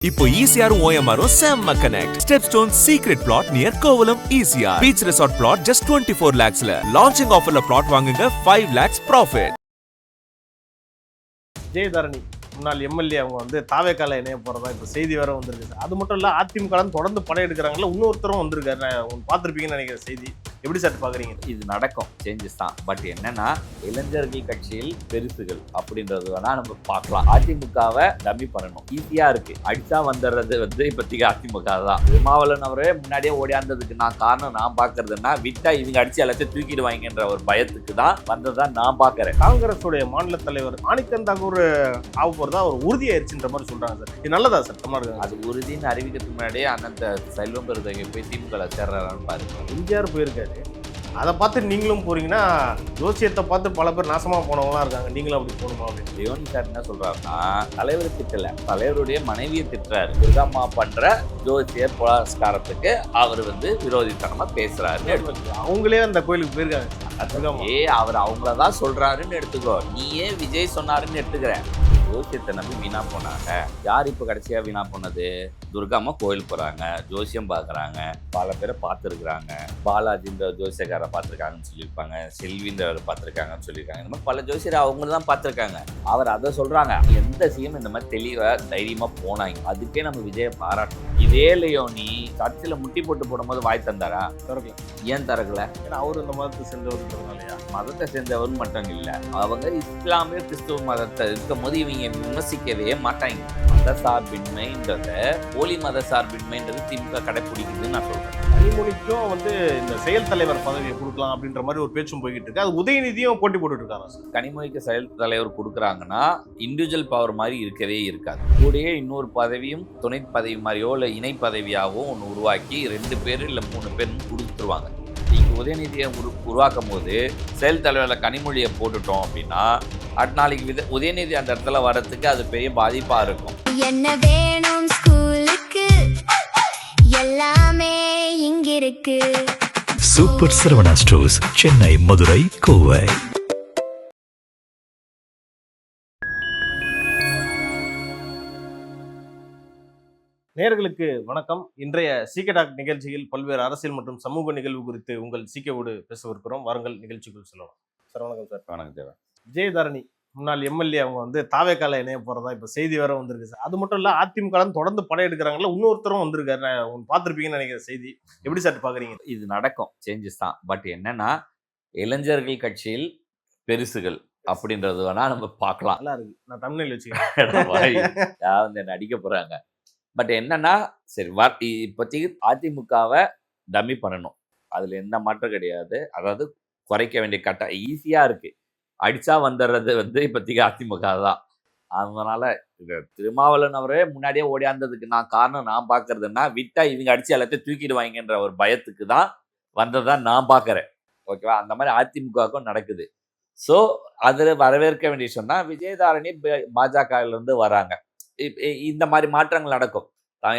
இப்போ ECR OMR செம்ம connect. Stepstone secret plot near Kovalam ECR. Beach resort plot just 24 lakhs ல. Launching offerல plot வாங்குங்க 5 lakhs profit. ஜெயதரணி முன்னாள் MLA அவங்க வந்து தாவேக்கால இணைய போறதா இப்போ செய்தி வேற வந்திருக்கு சார். அது மட்டும் இல்ல அதிமுக தொடர்ந்து படம் எடுக்கிறாங்கல்ல, இன்னொருத்தரும் வந்திருக்காரு. நான் பார்த்துருப்பீங்கன்னு நினைக்கிற செய்தி எப்படி சார் பாக்குறீங்க? இது நடக்கும், சேஞ்சஸ் தான். பட் என்னன்னா, இளைஞர்கள் கட்சியில் பெருசுகள் அப்படின்றது வேணா நம்ம பார்க்கலாம். அதிமுகவை டம்மி பண்ணணும், ஈஸியா இருக்கு. அடிச்சா வந்துடுறது வந்து இப்போதைக்கு அதிமுக தான். திருமாவளவன் அவரே முன்னாடியே ஓடியாந்ததுக்கு நான் காரணம் நான் பாக்குறதுன்னா, விட்டா இவங்க அடிச்சு எல்லாத்தையும் தூக்கிடுவாங்கன்ற ஒரு பயத்துக்கு தான் வந்ததான் நான் பாக்குறேன். காங்கிரஸுடைய மாநில தலைவர் மாணிக்கம் தாக்கூர் ஆக போறதா ஒரு உறுதியாயிருச்சுன்ற மாதிரி சொல்றாங்க சார். இது நல்லதா சார்? தமிழ்நாடு அது உறுதின்னு அறிவிக்கிறதுக்கு முன்னாடியே அந்த செல்வம் பெருந்தகை போய் திமுக சேர்றான்னு பாருங்க. எம்ஜிஆர் போயிருக்காரு. அதை பார்த்து நீங்களும் போறீங்கன்னா, ஜோசியத்தை பார்த்து பல பேர் நாசமா போனவங்களாம் இருக்காங்க. நீங்களும் அப்படி போகணுமா அப்படின்னு லியோனி சார் என்ன சொல்றாருன்னா, தலைவர் திட்டல, தலைவருடைய மனைவியை திட்டுறாரு. துர்காம்மா பண்ற ஜோசியர் புலஸ்காரத்துக்கு அவர் வந்து விரோதித்தனமா பேசுறாரு. அவங்களே அந்த கோயிலுக்கு போயிருக்காங்க. அவர் அவங்களதான் சொல்றாருன்னு எடுத்துக்கோ. நீயே விஜய் சொன்னாருன்னு எடுத்துக்கிற. ஜோசியத்தை நம்பி வீணா போனாங்க. யார் இப்போ கடைசியா வீணா போனது? துர்காம்மா கோயில் போறாங்க, ஜோசியம் பார்க்குறாங்க, பல பேரை பார்த்துருக்குறாங்க. பாலாஜின்ற ஜோசியக்காரை பார்த்துருக்காங்கன்னு சொல்லியிருப்பாங்க, செல்வின்றவர் பார்த்துருக்காங்கன்னு சொல்லியிருக்காங்க. இந்த மாதிரி பல ஜோசியரை அவங்க தான் பார்த்துருக்காங்க. அவர் அதை சொல்றாங்க. எந்த சிஎம் இந்த மாதிரி தெளிவாக தைரியமா போனாங்க? அதுக்கே நம்ம விஜயை பாராட்டணும். இதே லியோனி சர்ச்சில் முட்டி போட்டு போடும்போது வாய் தந்தாரா? திறக்கல. ஏன் திறக்கல? ஏன்னா அவர் இந்த மதத்தை சேர்ந்தவருன்றதுனாலயா? மதத்தை சேர்ந்தவர் மட்டும் இல்லை, அவங்க இஸ்லாமிய கிறிஸ்துவ மதத்தை இருக்கும் போது இவங்க விமர்சிக்கவே மாட்டாங்க. மத சார்பின்மைன்றத, போலி மத சார்பின்மைன்றது திமுக கடைபிடிக்குதுன்னு நான் சொல்றேன். கனிமொழிக்கும் வந்து இந்த செயல் தலைவர் பதவியை கொடுக்கலாம் அப்படின்ற மாதிரி ஒரு பேச்சும் போய்கிட்டு இருக்கு. அது உதயநிதியும் போட்டி போட்டுட்டு இருக்காங்க. கனிமொழிக்கு செயல் தலைவர் கொடுக்குறாங்கன்னா இண்டிவிஜுவல் பவர் மாதிரி இருக்கவே இருக்காது. கூடயே இன்னொரு பதவியும் துணை பதவி மாதிரியோ இல்லை இணை பதவியாகவும் ஒன்று உருவாக்கி 2 பேர் இல்லை 3 பேர் கொடுத்துருவாங்க. இங்கே உதயநிதியை உருவாக்கும் போது செயல் தலைவரில் கனிமொழியை போட்டுட்டோம் அப்படின்னா, அடுத்த நாளைக்கு உதயநிதி அந்த இடத்துல வர்றதுக்கு அது பெரிய பாதிப்பாக இருக்கும். என்ன வேணும் ஸ்கூலுக்கு, எல்லாமே இங்க இருக்கு. Super Saravana stores, Chennai, Madurai, Kovai. நேயர்களுக்கு வணக்கம். இன்றைய சீக்கே டாக் நிகழ்ச்சியில் பல்வேறு அரசியல் மற்றும் சமூக நிகழ்வு குறித்து உங்கள் சீக்கேவோடு பேசவிருக்கிறோம். வாருங்கள் நிகழ்ச்சிக்குள் செல்லலாம். சார் வணக்கம் சார். வணக்கம் தேவா. ஜெயதரணி முன்னாள் எம்எல்ஏ அவங்க வந்து தாவேக்கால இணைய போறதா இப்போ செய்தி வேற வந்திருக்கு சார். அது மட்டும் இல்ல அதிமுக தொடர்ந்து படம் எடுக்கிறாங்கல்ல, இன்னொருத்தரும் வந்திருக்காரு. நான் பார்த்துருப்பீங்கன்னு நினைக்கிற செய்தி எப்படி சார் பாக்குறீங்க? இது நடக்கும், சேஞ்சஸ் தான். பட் என்னன்னா, இளைஞர்கள் கட்சியில் பெருசுகள் அப்படின்றது வேணா நம்ம பார்க்கலாம். நல்லா இருக்கு. நான் தமிழில் வச்சுக்கிறேன். வந்து என்ன அடிக்க போறாங்க. பட் என்னன்னா, சரி இப்போதைக்கு அதிமுகவை டம்மி பண்ணணும், அதுல எந்த மாற்றம் கிடையாது. அதாவது குறைக்க வேண்டிய கட்டம் ஈஸியா இருக்கு. அடிச்சா வந்துடுறது வந்து இப்போதைக்கு அதிமுக தான். அதனால திருமாவளவன் அவரே முன்னாடியே ஓடியாந்ததுக்கு நான் காரணம் நான் பாக்குறதுன்னா, விட்டா இவங்க அடிச்சு எல்லாத்தையும் தூக்கிடுவாங்கன்ற ஒரு பயத்துக்கு தான் வந்ததான் நான் பாக்குறேன். ஓகேவா? அந்த மாதிரி அதிமுகவுக்கும் நடக்குது. ஸோ அதுல வரவேற்க வேண்டிய சொன்னா, விஜயதாரணி பாஜகல இருந்து வராங்க. இந்த மாதிரி மாற்றங்கள் நடக்கும்.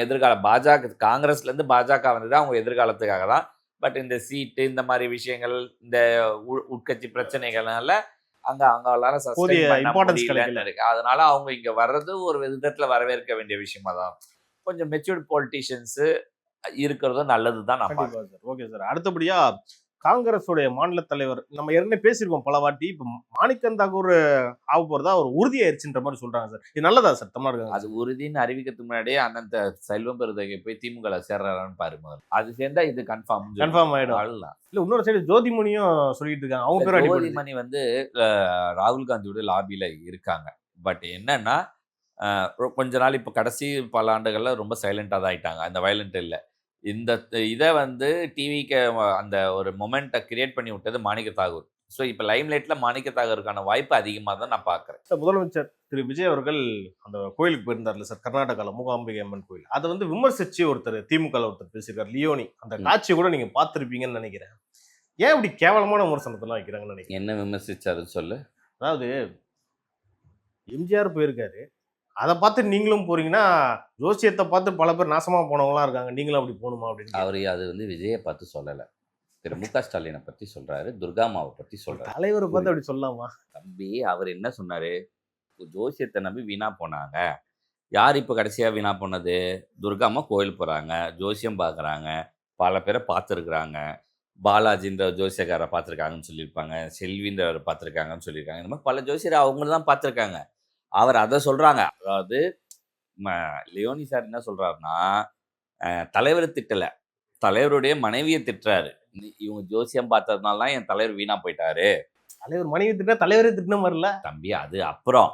எதிர்கால பாஜக காங்கிரஸ்ல இருந்து பாஜக வந்தது அவங்க எதிர்காலத்துக்காக தான். பட் இந்த சீட்டு இந்த மாதிரி விஷயங்கள், இந்த உட்கட்சி பிரச்சனைகள்னால அவங்களால இருக்கு. அதனால அவங்க இங்க வர்றது ஒரு விதத்துல வரவேற்க வேண்டிய விஷயமா தான். கொஞ்சம் மெச்சூர்ட் பொலிட்டிஷியன்ஸ் இருக்கிறதும் நல்லதுதான். Okay sir. அடுத்தபடியா காங்கிரஸுடைய மாநில தலைவர் நம்ம ஏற்கனவே பேசியிருக்கோம் பல வாட்டி. இப்போ மாணிக்கம் தாக்கூர் ஆக போறதா ஒரு உறுதியாயிருச்சுன்ற மாதிரி சொல்றாங்க சார். இது நல்லதா சார்? தமிழ்நாடு அது உறுதின்னு அறிவிக்கிறதுக்கு முன்னாடியே அந்த செல்வம் பெருந்தகை போய் திமுக சேர்றான்னு பாருங்க. அது சேர்ந்தா இது கன்ஃபார்ம் ஆயிடும். இல்ல இன்னொரு சைடு ஜோதிமணியும் சொல்லிட்டு இருக்காங்க. அவங்க பேர் ஜோதிமணி வந்து ராகுல் காந்தியோட லாபியில இருக்காங்க. பட் என்னன்னா, கொஞ்ச நாள் இப்போ கடைசி பல ஆண்டுகள்ல ரொம்ப சைலண்டா தான் ஆயிட்டாங்க. அந்த வயலண்ட் இல்லை. இந்த இதை வந்து டிவிக்கு அந்த ஒரு மொமெண்ட்டை கிரியேட் பண்ணி விட்டது மாணிக்க தாகூர். ஸோ இப்போ லைம்லைட்ல மாணிக்க தாகூருக்கான வாய்ப்பு அதிகமாக தான் நான் பார்க்குறேன். சார், முதலமைச்சர் திரு விஜய் அவர்கள் அந்த கோயிலுக்கு போயிருந்தார்ல சார், கர்நாடகாவில் மூகாம்பிகை அம்மன் கோயில். அதை வந்து விமர்சிச்சு திமுக ஒருத்தர் பேசியிருக்காரு, லியோனி. அந்த காட்சியை கூட நீங்க பார்த்துருப்பீங்கன்னு நினைக்கிறேன். ஏன் இப்படி கேவலமான விமர்சனத்தெல்லாம் வைக்கிறாங்கன்னு நினைக்கிறேன். என்ன விமர்சிச்சாருன்னு சொல்லு. அதாவது எம்ஜிஆர் போயிருக்காரு, அதை பார்த்து நீங்களும் போறீங்கன்னா, ஜோசியத்தை பார்த்து பல பேர் நாசமா போனவங்களாம் இருக்காங்க. நீங்களும் அப்படி போகணுமா அப்படின்னு. அவர் அது வந்து விஜயை பார்த்து சொல்லலை, திரு மு க ஸ்டாலினை பற்றி சொல்றாரு, துர்காமாவை பற்றி சொல்றாரு. தலைவரை பார்த்து அப்படி சொல்லலாமா? தம்பி, அவர் என்ன சொன்னாரு? ஜோசியத்தை நம்பி வீணா போனாங்க, யார் இப்போ கடைசியாக வீணா போனது? துர்காம்மா கோயில் போகிறாங்க, ஜோசியம் பார்க்குறாங்க, பல பேரை பார்த்துருக்குறாங்க. பாலாஜின்ற ஜோசியக்காரரை பார்த்துருக்காங்கன்னு சொல்லியிருப்பாங்க, செல்வின்றவரை பார்த்துருக்காங்கன்னு சொல்லியிருக்காங்க. இந்த மாதிரி பல ஜோசியர் அவங்கள தான் பார்த்துருக்காங்க. அவர் அதை சொல்கிறாங்க. அதாவது லியோனி சார் என்ன சொல்கிறாருன்னா, தலைவரை திட்டலை, தலைவருடைய மனைவியை திட்டுறாரு. இவங்க ஜோசியம் பார்த்ததுனால தான் என் தலைவர் வீணா போயிட்டாரு. தலைவர் மனைவி திட்டா தலைவரே திட்டின மாதிரில தம்பி, அது அப்புறம்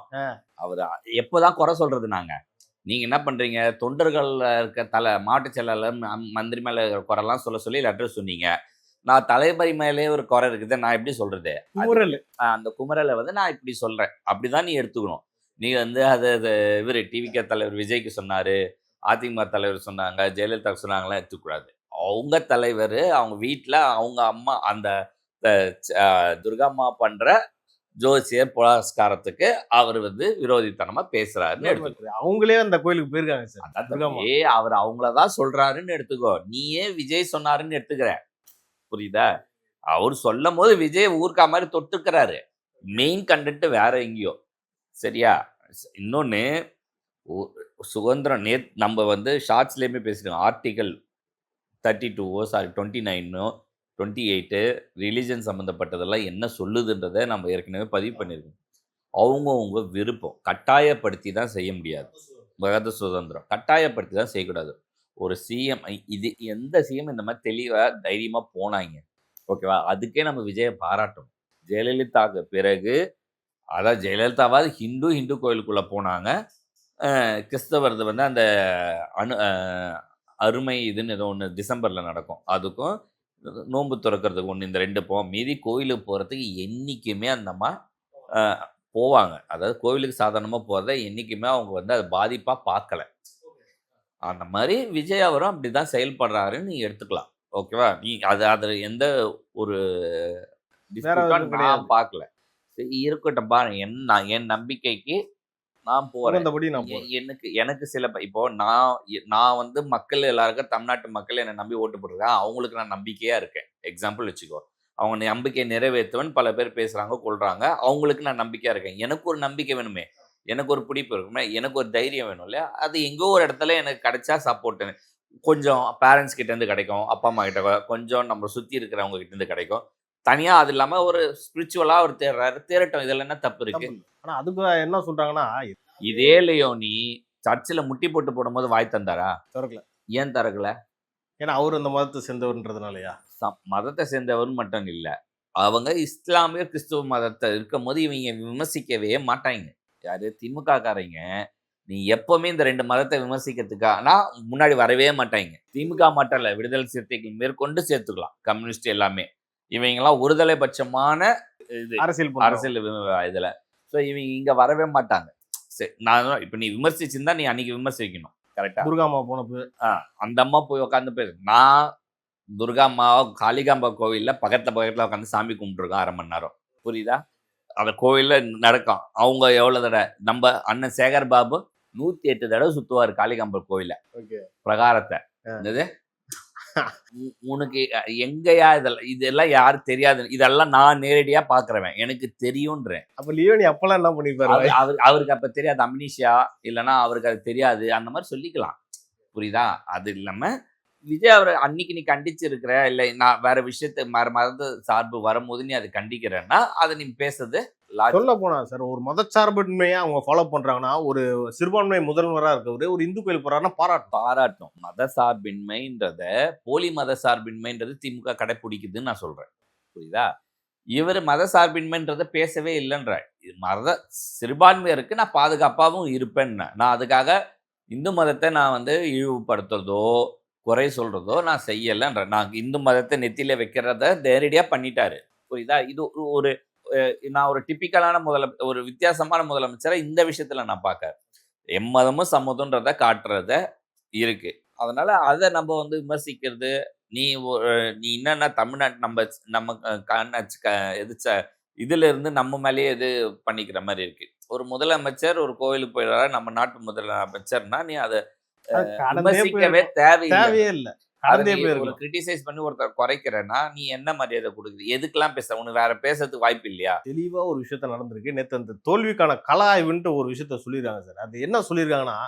அவர் எப்போதான் குறை சொல்றது? நீங்க என்ன பண்றீங்க? தொண்டர்கள்ல இருக்க மாவட்ட செயலாளர் மந்திரி மேல குறைலாம் சொல்ல சொல்லி லெட்டர் சொன்னீங்க. நான் தலைவரி மேலே ஒரு குறை இருக்குது, நான் எப்படி சொல்றது? குமுறல். அந்த குமரலை நான் இப்படி சொல்றேன், அப்படிதான் நீ எடுத்துக்கணும். நீ அது இவர் டிவிகே தலைவர் விஜய்க்கு சொன்னாரு, அதிமுக தலைவர் சொன்னாங்க, ஜெயலலிதா சொன்னாங்களாம் எடுத்துக்கூடாது. அவங்க தலைவர் அவங்க வீட்டில் அவங்க அம்மா அந்த துர்காம்மா பண்ற ஜோசியர் புரஸ்காரத்துக்கு அவர் விரோதித்தனமா பேசுறாருன்னு எடுத்துக்கோ. அவங்களே அந்த கோயிலுக்கு போயிருக்காங்க சார். அவர் அவங்களதான் சொல்றாருன்னு எடுத்துக்கோ. நீயே விஜய் சொன்னாருன்னு எடுத்துக்கிற, புரியுதா? அவர் சொல்லும் போது விஜய் ஊர்க்கா மாதிரி தொட்டுக்கிறாரு, மெயின் கண்டென்ட் வேற எங்கேயோ. சரியா? இன்னொன்னு சுதந்திரம் நம்ம ஷார்ட்ஸ்லேயுமே பேசிட்டோம். ஆர்டிகல் 32 சாரி 29 28 ரிலீஜன் சம்மந்தப்பட்டதெல்லாம் என்ன சொல்லுதுன்றதை நம்ம ஏற்கனவே பதிவு பண்ணியிருக்கோம். அவங்கவுங்க விருப்பம், கட்டாயப்படுத்தி தான் செய்ய முடியாது. மத சுதந்திரம் கட்டாயப்படுத்தி தான் செய்யக்கூடாது. ஒரு சிஎம், இது எந்த சிஎம் இந்த மாதிரி தெளிவாக தைரியமாக போனாங்க, ஓகேவா? அதுக்கே நம்ம விஜயை பாராட்டணும். ஜெயலலிதாவுக்கு பிறகு, அதாவது ஜெயலலிதாவாவது ஹிந்து கோயிலுக்குள்ளே போனாங்க, கிறிஸ்தவரது அந்த அருமை இதுன்னு ஏதோ ஒன்று டிசம்பரில் நடக்கும், அதுக்கும் நோன்பு திறக்கிறதுக்கு ஒன்று, இந்த 2 போவோம். மீதி கோயிலுக்கு போகிறதுக்கு என்றைக்குமே அந்தம்மா போவாங்க. அதாவது கோவிலுக்கு சாதாரணமாக போகிறத என்றைக்குமே அவங்க அதை பாதிப்பாக பார்க்கல. அந்த மாதிரி விஜய் அவரும் அப்படி தான் செயல்படுறாருன்னு நீ எடுத்துக்கலாம், ஓகேவா? நீ அது எந்த ஒரு நான் பார்க்கல. இருக்கட்டும் பாரு, என் நம்பிக்கைக்கு நான் போறேன். எனக்கு சில இப்போ நான் மக்கள் எல்லாருக்கும், தமிழ்நாட்டு மக்கள் என்னை நம்பி ஓட்டு போட்டிருக்காங்க, அவங்களுக்கு நான் நம்பிக்கையா இருக்கேன். எக்ஸாம்பிள் வச்சுக்கோ, அவங்க நம்பிக்கையை நிறைவேற்றுவன் பல பேர் பேசுறாங்க, கொள்றாங்க, அவங்களுக்கு நான் நம்பிக்கையா இருக்கேன். எனக்கு ஒரு நம்பிக்கை வேணுமே, எனக்கு ஒரு பிடிப்பு இருக்குமே, எனக்கு ஒரு தைரியம் வேணும் இல்லையா? அது எங்கோ ஒரு இடத்துல எனக்கு கிடைச்சா சப்போர்ட் கொஞ்சம் பேரண்ட்ஸ் கிட்ட இருந்து கிடைக்கும், அப்பா அம்மா கிட்ட கொஞ்சம், நம்ம சுத்தி இருக்கிறவங்க கிட்ட இருந்து கிடைக்கும். தனியா அது இல்லாம ஒரு ஸ்பிரிச்சுவலா ஒரு தேரட்டும், இதெல்லாம் என்ன தப்பு இருக்கு? ஆனா அதுக்கு என்ன சொல்றாங்கன்னா, இதே லியோனி சர்ச்சில் முட்டி போட்டு போடும்போது வாய் தந்தாரா? திறக்கல. ஏன் திறக்கல? ஏன்னா அவர் அந்த மதத்தை சேர்ந்தவர்ன்றதுனாலயா? மதத்தை சேர்ந்தவர் மட்டும் இல்ல, அவங்க இஸ்லாமிய கிறிஸ்துவ மதத்தை இருக்கும் போது இவங்க விமர்சிக்கவே மாட்டாங்க. யாரு? திமுக காரங்க. நீ எப்பவுமே இந்த 2 மதத்தை விமர்சிக்கிறதுக்கானா முன்னாடி வரவே மாட்டாங்க. திமுக மட்டும் இல்ல, விடுதலை சிறுத்தைகள் மேற்கொண்டு சேர்த்துக்கலாம், கம்யூனிஸ்ட் எல்லாமே. இவங்கெல்லாம் ஒருதலை பட்சமான அரசியல் இதுல. ஸோ இவங்க இங்க வரவே மாட்டாங்க. சரி, நான் இப்போ நீ விமர்சிச்சிருந்தா நீ அன்னைக்கு விமர்சிக்கணும், கரெக்டா? துர்காம்மா போனப்போ அந்த அம்மா போய் உட்காந்து பேசு. நான் துர்காம்மா காளிகாம்பா கோவில்ல பக்கத்துல உட்காந்து சாமி கும்பிட்டுருக்கோம் 1/2 மணி நேரம், புரியுதா? அந்த கோவில்ல நடக்கும். அவங்க எவ்வளவு தடவை, நம்ம அண்ணன் சேகர் பாபு 108 தடவை சுத்துவாரு காளிகாம்பா கோவில பிரகாரத்தை. என்னது உனக்கு எங்கயா இதெல்லாம் யாரும் தெரியாது, இதெல்லாம் நான் நேரடியா பாக்குறவன், எனக்கு தெரியும்ன்றேன். அப்ப லியோனி அப்பெல்லாம் என்ன பண்ணிருப்பாரு? அவருக்கு அப்ப தெரியாது, அம்னீஷியா இல்லைன்னா அவருக்கு அது தெரியாது, அந்த மாதிரி சொல்லிக்கலாம், புரியுதா? அது இல்லாம விஜய் அவர் அன்னைக்கு நீ கண்டிச்சிருக்கிற, இல்லை நான் வேற விஷயத்த மத சார்பு வரும்போது நீ அதை கண்டிக்கிறேன்னா அதை நீ பேசுறது சொல்ல போனா சார், ஒரு மதச்சார்பின்மையா அவங்க ஃபாலோ பண்றாங்கன்னா, ஒரு சிறுபான்மை முதல்வரா இருக்கவர் ஒரு இந்து கோயில் போறாருன்னா பாராட்டும். மத சார்பின்மைன்றத, போலி மத சார்பின்மைன்றது திமுக கடைப்பிடிக்குதுன்னு நான் சொல்றேன், புரியுதா? இவர் மத சார்பின்மைன்றத பேசவே இல்லைன்ற. மத சிறுபான்மையருக்கு நான் பாதுகாப்பாகவும் இருப்பேன்னு, நான் அதுக்காக இந்து மதத்தை நான் இழிவுபடுத்துறதோ குறை சொல்றதோ நான் செய்யலைன்ற. நான் இந்து மதத்தை நெத்தியில வைக்கிறத நேரடியா பண்ணிட்டாரு, புரியுதா? இது ஒரு நான் ஒரு டிப்பிக்கலான ஒரு வித்தியாசமான முதலமைச்சரை இந்த விஷயத்துல நான் பார்க்க, எம்மதமும் சம்மதம்ன்றத காட்டுறத இருக்கு. அதனால அதை நம்ம விமர்சிக்கிறது, நீ என்னன்னா தமிழ்நாட்டு நம்ம இதுல இருந்து நம்ம மேலேயே இது பண்ணிக்கிற மாதிரி இருக்கு. ஒரு முதலமைச்சர் ஒரு கோவிலுக்கு போயிடுறாரு, நம்ம நாட்டு முதலமைச்சர்னா நீ அதை விமர்சிக்கவே தேவையில்லை. ஒரு கிரிட்டிசைஸ் பண்ணி ஒருத்தர் குறைக்கிறேன்னா நீ என்ன மரியாதை கொடுக்குது? எதுக்கெல்லாம் பேச? உனக்கு வேற பேசுறதுக்கு வாய்ப்பு இல்லையா? தெளிவா ஒரு விஷயத்த நடந்திருக்கு நேற்று. அந்த தோல்விக்கான கல ஆய்வுன்ட்டு ஒரு விஷயத்த சொல்லியிருக்காங்க சார். அது என்ன சொல்லியிருக்காங்கன்னா,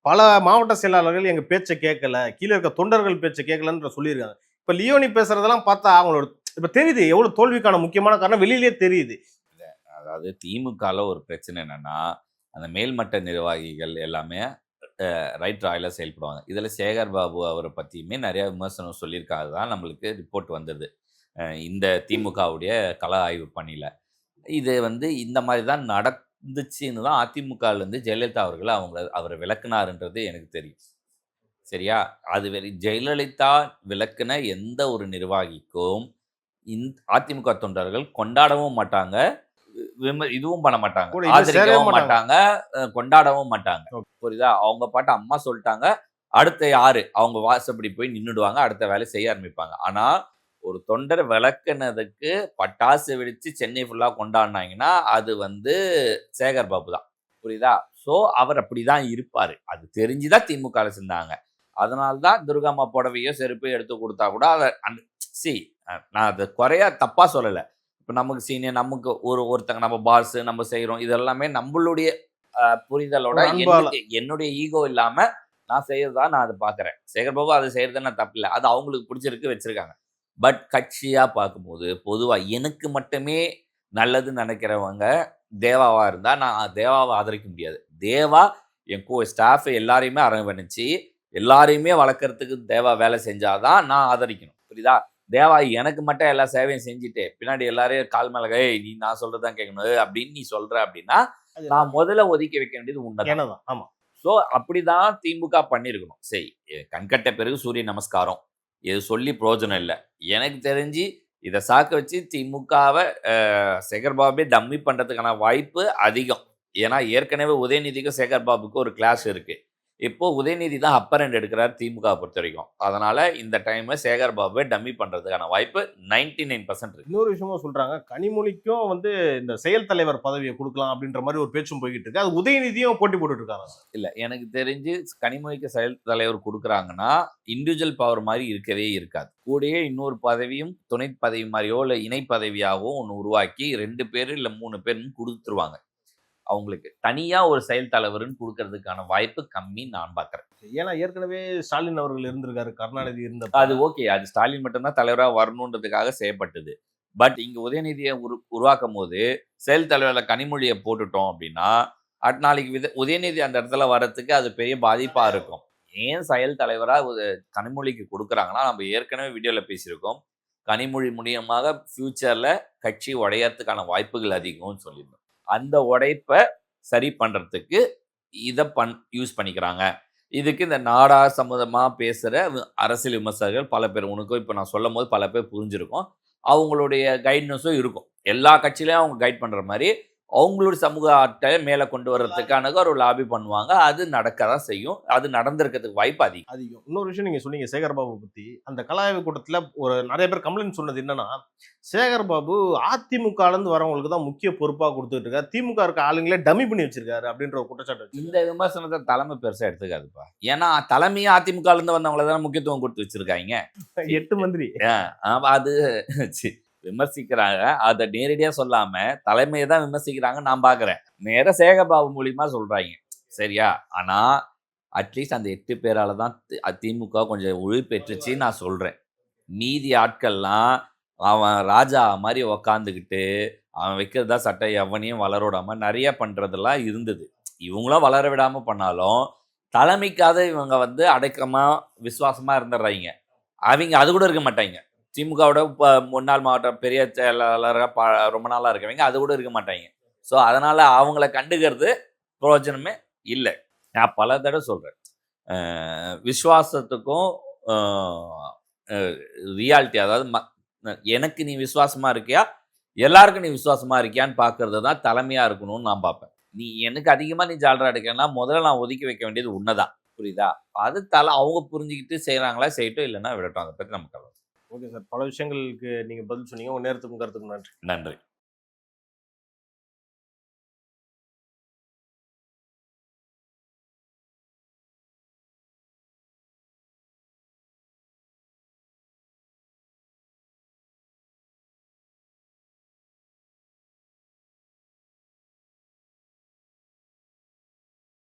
பல மாவட்ட செயலாளர்கள் எங்க பேச்சை கேட்கல, கீழே இருக்க தொண்டர்கள் பேச்சை கேட்கலன்ற சொல்லியிருக்காங்க. இப்ப லியோனி பேசுறதெல்லாம் பார்த்தா அவங்களோட இப்ப தெரியுது எவ்வளவு தோல்விக்கான முக்கியமான காரணம் வெளியிலேயே தெரியுது. அதாவது திமுகல ஒரு பிரச்சனை என்னன்னா, அந்த மேல்மட்ட நிர்வாகிகள் எல்லாமே ரைட் ராயில செயல்படுவாங்க. இதுல சேகர் பாபு அவரை பத்தியுமே நிறைய விமர்சனம் சொல்லியிருக்காரு தான் நம்மளுக்கு ரிப்போர்ட் வந்தது. இந்த திமுகவுடைய கள ஆய்வு பணியில. இது வந்து இந்த மாதிரி தான் நடந்துச்சுன்னு தான் அதிமுகலேருந்து ஜெயலலிதா அவர்கள் அவரை விளக்குனாருன்றது எனக்கு தெரியும். சரியா? அது ஜெயலலிதா விளக்குன எந்த ஒரு நிர்வாகிக்கும் அதிமுக தொண்டர்கள் கொண்டாடவும் மாட்டாங்க, இதுவும் பண்ண மாட்டாங்க, கூட இது சேரவே ஆதரிக்கவும் மாட்டாங்க. மாட்டாங்க, கொண்டாடவும் மாட்டாங்க. Okay. புரியுதா? அவங்க பாட்டு அம்மா சொல்லிட்டாங்க, அடுத்த யாரு அவங்க வாசப்படி போய் நின்னுடுவாங்க, அடுத்த வேலை செய்ய ஆரம்பிப்பாங்க. ஆனா ஒரு தொண்டர் விளக்குனதுக்கு பட்டாசு வெடிச்சு சென்னை ஃபுல்லா கொண்டாடினாங்கன்னா அது வந்து சேகர் பாபு தான். புரியுதா? ஸோ அவர் அப்படிதான் இருப்பாரு. அது தெரிஞ்சுதான் திமுக செஞ்சாங்க. அதனால தான் துர்காம்மா புடவையோ செருப்பையோ எடுத்து கொடுத்தா கூட அதை நான் அதை குறையா தப்பா சொல்லலை. இப்போ நமக்கு சீனியர், நமக்கு ஒருத்தங்க நம்ம பாஸ், நம்ம செய்கிறோம், இதெல்லாமே நம்மளுடைய புரிதலோட ஒரு அன்பால. என்னுடைய ஈகோ இல்லாம நான் செய்யறதா நான் அதை பார்க்குறேன். சேகர் பாபு அதை செய்யறதுன்னு தப்பு இல்லை, அது அவங்களுக்கு பிடிச்சிருக்கு வச்சிருக்காங்க. பட் கட்சியா பார்க்கும்போது பொதுவா எனக்கு மட்டுமே நல்லது நினைக்கிறவங்க தேவாவா இருந்தா நான் தேவாவை ஆதரிக்க முடியாது. தேவா என் ஸ்டாஃப் எல்லாரையுமே அரவணைச்சு எல்லாரையுமே வளர்க்கறதுக்கு தேவா வேலை செஞ்சாதான் நான் ஆதரிக்கணும். புரியுதா? தேவா எனக்கு மட்டும் எல்லா சேவையும் செஞ்சுட்டு பின்னாடி எல்லாரையும் கால் மேல நீ நான் சொல்றதான் கேட்கணும் அப்படின்னு நீ சொல்ற அப்படின்னா நான் முதல்ல ஒதுக்கி வைக்க வேண்டியது உண்மைதான். என்னதான் ஆமா. ஸோ அப்படிதான் திமுக பண்ணியிருக்கணும். சரி, கண்கட்ட பிறகு சூரிய நமஸ்காரம், இது சொல்லி பிரயோஜனம் இல்லை. எனக்கு தெரிஞ்சு இதை சாக்க வச்சு திமுகவை சேகர் பாபே டம்மி பண்ணுறதுக்கான வாய்ப்பு அதிகம். ஏன்னா ஏற்கனவே உதயநிதிக்கும் சேகர் பாபுக்கும் ஒரு கிளாஸ் இருக்கு. இப்போ உதயநிதி தான் அப்பர் ஹேண்ட் எடுக்கிறார் திமுக பொறுத்த வரைக்கும். அதனால இந்த டைம்ல சேகர் பாபுவை டம்மி பண்றதுக்கான வாய்ப்பு 99% இருக்கு. இன்னொரு விஷயமும் சொல்றாங்க, கனிமொழிக்கும் வந்து இந்த செயல் தலைவர் பதவியை கொடுக்கலாம் அப்படின்ற மாதிரி ஒரு பேச்சும் போய்கிட்டு இருக்கு. அது உதயநிதியும் போட்டி போட்டுட்டு இருக்காங்க. இல்ல, எனக்கு தெரிஞ்சு கனிமொழிக்கு செயல் தலைவர் கொடுக்குறாங்கன்னா இண்டிவிஜுவல் பவர் மாதிரி இருக்கவே இருக்காது. கூடயே இன்னொரு பதவியும் துணை பதவி மாதிரியோ இல்லை இணை பதவியாகவும் ஒன்று உருவாக்கி 2 பேர் இல்லை 3 பேர்னு கொடுத்துருவாங்க. அவங்களுக்கு தனியா ஒரு செயல் தலைவர்னு கொடுக்கறதுக்கான வாய்ப்பு கம்மி நான் பார்க்குறேன். ஏன்னா ஏற்கனவே ஸ்டாலின் அவர்கள் இருந்திருக்காரு, கருணாநிதி இருந்த அது ஓகே, அது ஸ்டாலின் மட்டும்தான் தலைவராக வரணுன்றதுக்காக செய்யப்பட்டது. பட் இங்க உதயநிதியை உருவாக்கும் போது செயல் தலைவரில் கனிமொழியை போட்டுட்டோம் அப்படின்னா நாளைக்கு உதயநிதி அந்த இடத்துல வர்றதுக்கு அது பெரிய பாதிப்பா இருக்கும். ஏன் செயல் தலைவராக கனிமொழிக்கு கொடுக்குறாங்கன்னா, நம்ம ஏற்கனவே வீடியோவில் பேசியிருக்கோம், கனிமொழி மூலியமாக ஃபியூச்சர்ல கட்சி உடையறதுக்கான வாய்ப்புகள் அதிகம்னு சொல்லியிருந்தோம். அந்த உடைப்பை சரி பண்றதுக்கு இதை யூஸ் பண்ணிக்கிறாங்க. இதுக்கு இந்த நாடார் சம்மந்தமாக பேசுகிற அரசியல் விமர்சகர்கள் பல பேர், உனக்கும் இப்போ நான் சொல்லும் போது பல பேர் புரிஞ்சிருக்கும், அவங்களுடைய கைட்னஸும் இருக்கும். எல்லா கட்சியிலையும் அவங்க கைட் பண்ணுற மாதிரி அவங்களுடைய சமூக ஆட்டை மேலே கொண்டு வர்றதுக்கான ஒரு லாபி பண்ணுவாங்க. அது நடக்க தான் செய்யும். அது நடந்திருக்கிறதுக்கு வாய்ப்பு அதிகம். இன்னொரு விஷயம் நீங்க சொன்னீங்க சேகர் பாபு பத்தி. அந்த கலாய்வு கூட்டத்துல ஒரு நிறைய பேர் கம்ப்ளைண்ட் சொன்னது என்னன்னா, சேகர் பாபு அதிமுக இருந்து வரவங்களுக்கு தான் முக்கிய பொறுப்பா கொடுத்துட்டு இருக்காரு, திமுக இருக்க ஆளுங்களே டம்மி பண்ணி வச்சிருக்காரு அப்படின்ற ஒரு குற்றச்சாட்டு. இந்த விமர்சனத்தை தலைமை பெருசா எடுத்துக்காதுப்பா. ஏன்னா தலைமையே அதிமுக இருந்து வந்தவங்களை தானே முக்கியத்துவம் கொடுத்து வச்சிருக்காங்க. 8 மந்திரி. அது விமர்சிக்கிறாங்க, அதை நேரடியா சொல்லாம தலைமையை தான் விமர்சிக்கிறாங்க நான் பாக்குறேன். நேர சேகர்பாபு மூலியமா சொல்றாங்க. சரியா? ஆனா அட்லீஸ்ட் அந்த 8 பேரால தான் திமுக கொஞ்சம் உயிர்பெற்றுச்சு நான் சொல்றேன். மீதி ஆட்கள்லாம் அவன் ராஜா மாதிரி உக்காந்துக்கிட்டு அவன் வைக்கிறதா சட்டை எவனையும் வளரோடாம நிறைய பண்றதெல்லாம் இருந்தது. இவங்களும் வளர விடாம பண்ணாலும் தலைமைக்காக இவங்க வந்து அடக்கமா விசுவாசமா இருந்துடுறாங்க. அவங்க அது கூட இருக்க மாட்டாங்க. திமுகவோட முன்னாள் மாவட்ட பெரிய செயலாளராக ரொம்ப நாளாக இருக்கவங்க அது கூட இருக்க மாட்டாங்க. ஸோ அதனால் அவங்கள கண்டுக்கிறது பிரயோஜனமே இல்லை. நான் பல தடவை சொல்கிறேன், விசுவாசத்துக்கும் ரியாலிட்டி, அதாவது எனக்கு நீ விசுவாசமாக இருக்கியா, எல்லாருக்கும் நீ விசுவாசமாக இருக்கியான்னு பார்க்கறது தான் தலைமையாக இருக்கணும்னு நான் பார்ப்பேன். நீ எனக்கு அதிகமாக நீ ஜாலரா எடுக்கன்னா முதல்ல நான் ஒதுக்கி வைக்க வேண்டியது உண்மைதான். புரியுதா? அது அவங்க புரிஞ்சுக்கிட்டு செய்கிறாங்களா செய்யட்டும், இல்லைன்னா விடட்டும். அதை பற்றி நமக்கு ஓகே சார், பல விஷயங்களுக்கு நீங்க பதில் சொன்னீங்க. உங்க நேரத்துக்கும் கருத்துக்கும் நன்றி. நன்றி.